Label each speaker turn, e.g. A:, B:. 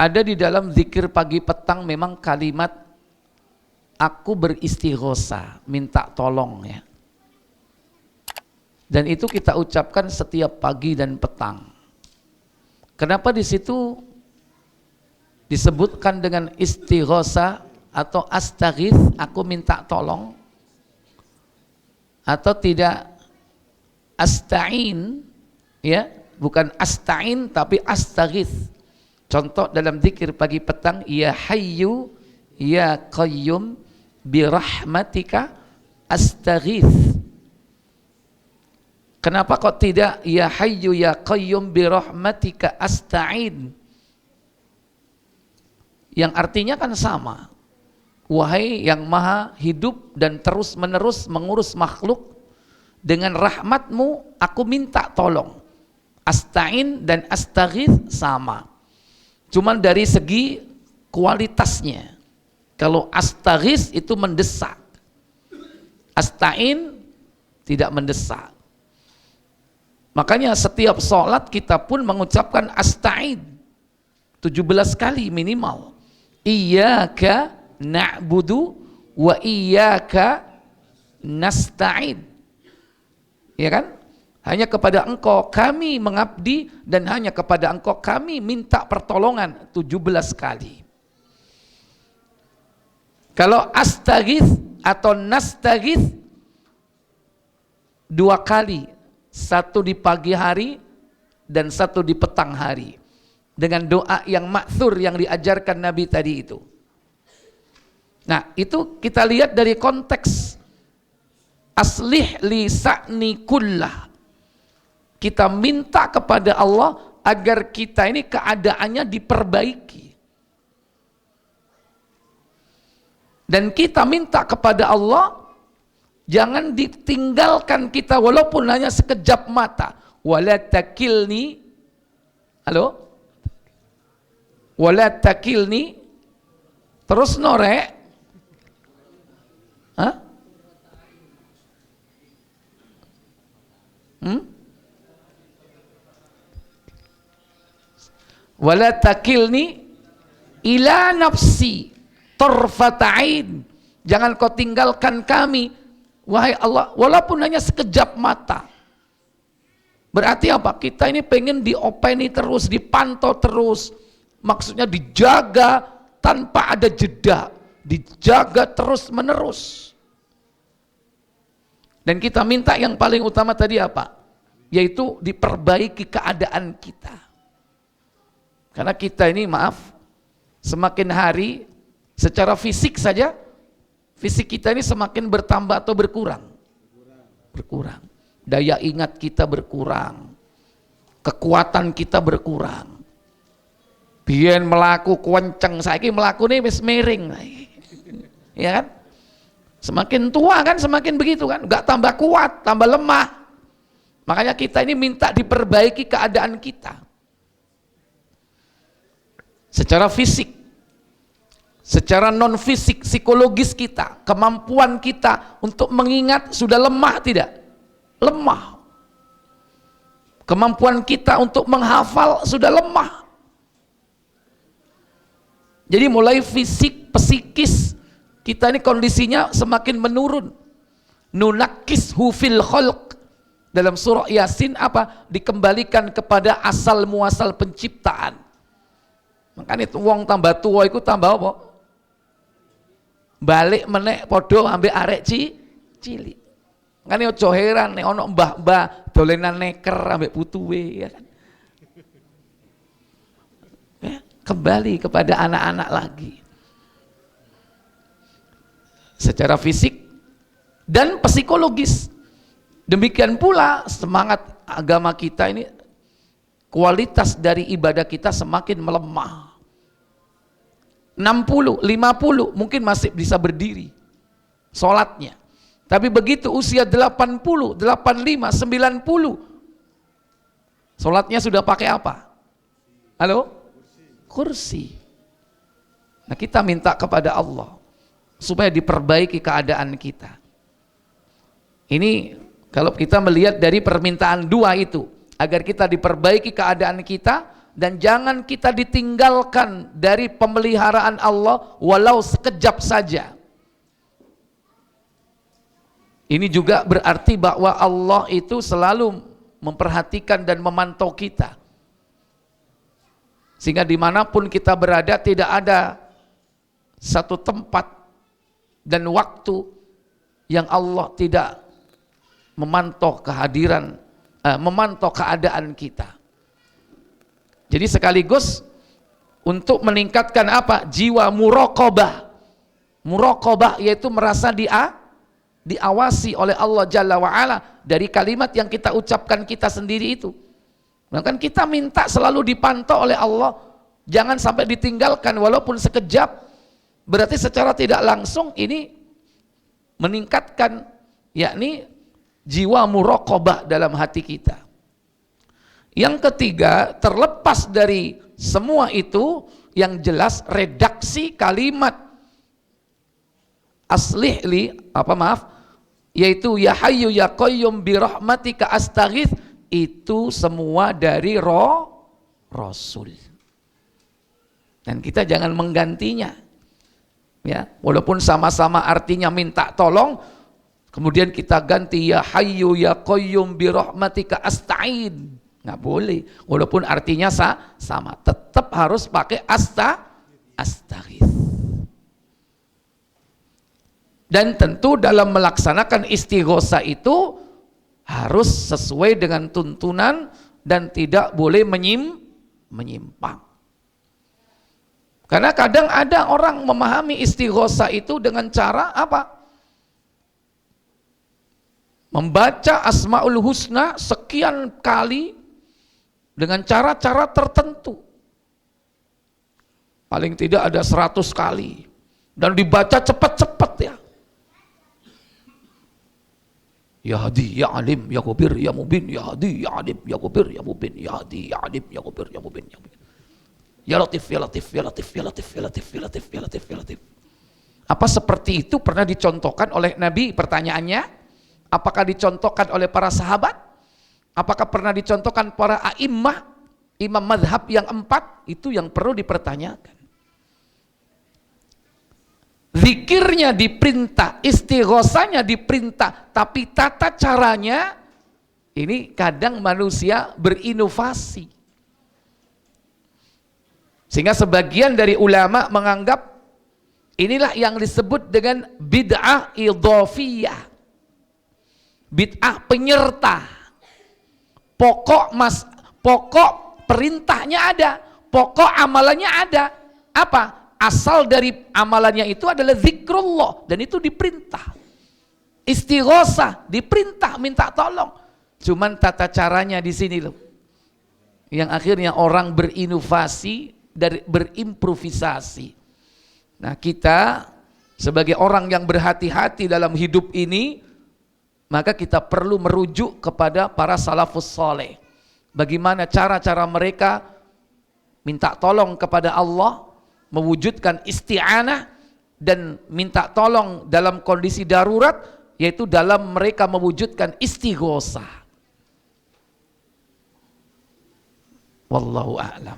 A: ada di dalam zikir pagi petang memang kalimat aku beristighosa, minta tolong ya. Dan itu kita ucapkan setiap pagi dan petang. Kenapa di situ disebutkan dengan istighosa atau astaghith, aku minta tolong, atau tidak asta'in ya, bukan asta'in tapi astaghith. Contoh dalam zikir pagi petang, ya hayyu ya qayyum birahmatika astaghith. Kenapa kok tidak ya hayyu ya qayyum birahmatika asta'in? Yang artinya kan sama. Wahai yang maha hidup dan terus menerus mengurus makhluk, dengan rahmatmu aku minta tolong. Asta'in dan astaghith sama. Cuman dari segi kualitasnya. Kalau astaghith itu mendesak. Asta'in tidak mendesak. Makanya setiap sholat kita pun mengucapkan asta'in 17 kali minimal. Iyyaka na'budu wa iyyaka nasta'in. Ya kan? Hanya kepada engkau kami mengabdi dan hanya kepada engkau kami minta pertolongan 17 kali. Kalau astaghith atau nastaghith 2 kali. 1 di pagi hari dan 1 di petang hari, dengan doa yang ma'thur yang diajarkan Nabi tadi itu. Nah itu kita lihat dari konteks aslih li sa'ni kullah. Kita minta kepada Allah agar kita ini keadaannya diperbaiki, dan kita minta kepada Allah jangan ditinggalkan kita walaupun hanya sekejap mata. Wala takilni, halo? Wala takilni, terus norek. Hah? Wala takilni ila nafsi tarfata'in. Jangan kau tinggalkan kami, wahai Allah, walaupun hanya sekejap mata. Berarti apa? Kita ini pengen diopeni terus, dipantau terus. Maksudnya dijaga tanpa ada jeda, dijaga terus menerus. Dan kita minta yang paling utama tadi apa? Yaitu diperbaiki keadaan kita. Karena kita ini maaf, semakin hari secara fisik saja, fisik kita ini semakin bertambah atau berkurang? Berkurang. Daya ingat kita berkurang. Kekuatan kita berkurang. Biyen melaku kenceng, saiki melaku ini wis miring. Ya kan? Semakin tua kan semakin begitu kan, enggak tambah kuat, tambah lemah. Makanya kita ini minta diperbaiki keadaan kita. Secara fisik, secara non fisik, psikologis kita, kemampuan kita untuk mengingat sudah lemah tidak? Lemah. Kemampuan kita untuk menghafal sudah lemah. Jadi mulai fisik, psikis kita ini kondisinya semakin menurun. Nunakishu fil khalq. Dalam surah Yasin apa? Dikembalikan kepada asal muasal penciptaan. Makanya wong tambah tua itu tambah apa? Balik menek podo ambek arek cilik. Makanya ojo heran nek ono mbah-mbah dolenan neker ambek putuwe ya kan. Ya, kembali kepada anak-anak lagi. Secara fisik dan psikologis. Demikian pula semangat agama kita ini, kualitas dari ibadah kita semakin melemah. 60, 50 mungkin masih bisa berdiri sholatnya. Tapi begitu usia 80, 85, 90 sholatnya sudah pakai apa? Halo? Kursi. Nah kita minta kepada Allah supaya diperbaiki keadaan kita. Ini kalau kita melihat dari permintaan dua itu, agar kita diperbaiki keadaan kita dan jangan kita ditinggalkan dari pemeliharaan Allah walau sekejap saja. Ini juga berarti bahwa Allah itu selalu memperhatikan dan memantau kita, sehingga dimanapun kita berada tidak ada satu tempat dan waktu yang Allah tidak memantau kehadiran, memantau keadaan kita. Jadi sekaligus untuk meningkatkan apa? Jiwa muraqabah. Muraqabah yaitu merasa diawasi oleh Allah Jalla wa'ala dari kalimat yang kita ucapkan kita sendiri itu. Bahkan kita minta selalu dipantau oleh Allah, jangan sampai ditinggalkan walaupun sekejap. Berarti secara tidak langsung ini meningkatkan yakni jiwa muraqabah dalam hati kita. Yang ketiga, terlepas dari semua itu, yang jelas redaksi kalimat aslih li, yaitu ya hayyu ya qayyum bi rahmatika astaghits, itu semua dari Rasul. Dan kita jangan menggantinya. Ya, walaupun sama-sama artinya minta tolong, kemudian kita ganti ya hayyu ya qayyum bi rahmatika asta'in. Nggak boleh, walaupun artinya sama, tetap harus pakai astaghits. Dan tentu dalam melaksanakan istighosah itu harus sesuai dengan tuntunan dan tidak boleh menyimpang. Karena kadang ada orang memahami istighosah itu dengan cara apa? Membaca Asmaul Husna sekian kali dengan cara-cara tertentu, paling tidak ada 100 kali, dan dibaca cepat-cepat ya. Ya Hadi, Ya Alim, Ya Khabir, Ya Mubin, Ya Hadi, Ya Alim, Ya Khabir, Ya Mubin, Ya Hadi, Ya Alim, Ya Khabir, Ya Mubin, Ya Mubin. Ya Latif, Ya Latif, Ya Latif, Ya Latif, Ya Latif, Ya Latif, Ya Latif, Ya Latif. Apa seperti itu pernah dicontohkan oleh Nabi? Pertanyaannya, apakah dicontohkan oleh para sahabat? Apakah pernah dicontohkan para a'immah, imam madhab yang 4? Itu yang perlu dipertanyakan. Zikirnya diperintah, istighosahnya diperintah, tapi tata caranya ini kadang manusia berinovasi. Sehingga sebagian dari ulama menganggap inilah yang disebut dengan bid'ah idhofiyah, bid'ah penyerta. Pokok perintahnya ada, pokok amalannya ada. Apa? Asal dari amalannya itu adalah zikrullah, dan itu diperintah. Istighosah diperintah, minta tolong. Cuman tata caranya di sini loh, yang akhirnya orang berinovasi dari berimprovisasi. Nah, kita sebagai orang yang berhati-hati dalam hidup ini, maka kita perlu merujuk kepada para salafus soleh. Bagaimana cara-cara mereka minta tolong kepada Allah, mewujudkan isti'anah dan minta tolong dalam kondisi darurat, yaitu dalam mereka mewujudkan istighosah. Wallahu a'lam.